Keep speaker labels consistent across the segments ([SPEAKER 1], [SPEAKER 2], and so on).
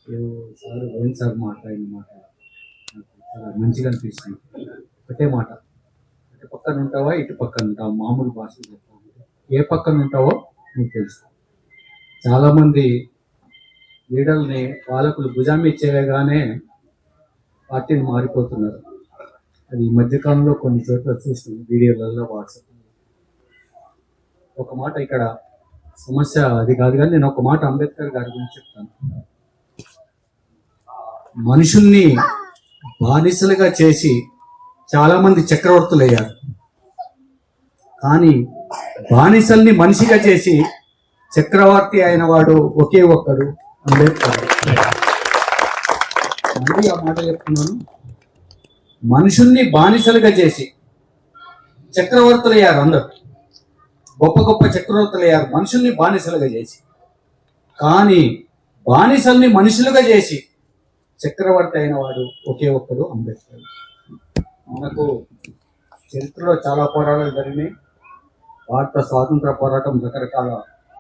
[SPEAKER 1] Sir Govind sir మాట్లాడిన మాట నాకు చాలా మంచిగా అనిపిస్తుంది. ఒకటే మాట, ఇటు పక్కన ఉంటావా ఇటు పక్కన ఉంటావా, మామూలు భాషలో చెప్తాను, ఏ పక్కన ఉంటావో నీకు తెలుసు. చాలామంది లీడర్ని పాలకులు భుజం ఇచ్చేయగానే పార్టీని మారిపోతున్నారు. అది ఈ మధ్యకాలంలో కొన్ని చోట్ల చూసిన వీడియోలలో, వాట్సాప్. ఒక మాట ఇక్కడ సమస్య అది కాదు, కానీ నేను ఒక మాట అంబేద్కర్ గారి గురించి చెప్తాను. మనుషుల్ని బానిసలుగా చేసి చాలా మంది చక్రవర్తులు అయ్యారు, కానీ బానిసల్ని మనిషిగా చేసి చక్రవర్తి అయిన వాడు ఒకే ఒక్కడు, అంబేద్కర్. మళ్ళీ ఆ మాట చెప్తున్నాను, మనుషుల్ని బానిసలుగా చేసి చక్రవర్తులు అయ్యారు. అందరూ గొప్ప గొప్ప చక్రవర్తులు అయ్యారు మనుషుల్ని బానిసలుగా చేసి, కానీ బానిసల్ని మనుషులుగా చేసి చక్రవర్తి అయిన వాడు ఒకే ఒక్కడు, అంబేద్కర్. మనకు చరిత్రలో చాలా పోరాటాలు జరిగినాయి. భారత స్వాతంత్ర పోరాటం రకరకాల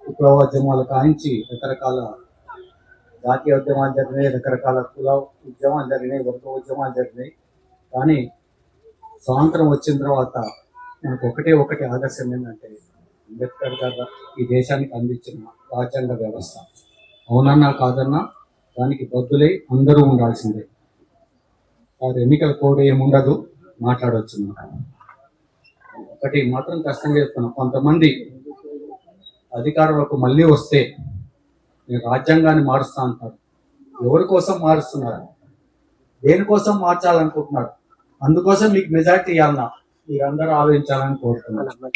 [SPEAKER 1] విప్లవోద్యమాలు కాయించి రకరకాల జాతీయ ఉద్యమాలు జరిగినాయి, రకరకాల కుల ఉద్యమాలు జరిగినాయి, వర్గ ఉద్యమాలు జరిగినాయి. కానీ స్వాతంత్రం వచ్చిన తర్వాత మనకు ఒకటి ఆదర్శం ఏంటంటే అంబేద్కర్ గారు ఈ దేశానికి అందించిన రాజ్యాంగ వ్యవస్థ. అవునన్నా కాదన్నా దానికి బద్దులై అందరూ ఉండాల్సిందే. వారి ఎన్నికల కోడ్ ఏముండదు, మాట్లాడవచ్చు. ఒకటి మాత్రం కష్టంగా చెప్తున్నాను, కొంతమంది అధికారులకు మళ్ళీ వస్తే నేను రాజ్యాంగాన్ని మారుస్తా అంటారు. ఎవరి కోసం మారుస్తున్నారు, దేనికోసం మార్చాలనుకుంటున్నారు? అందుకోసం మీకు మెజార్టీ ఇవ్వాలన్నా మీరందరూ ఆలోచించాలని కోరుతున్నారు.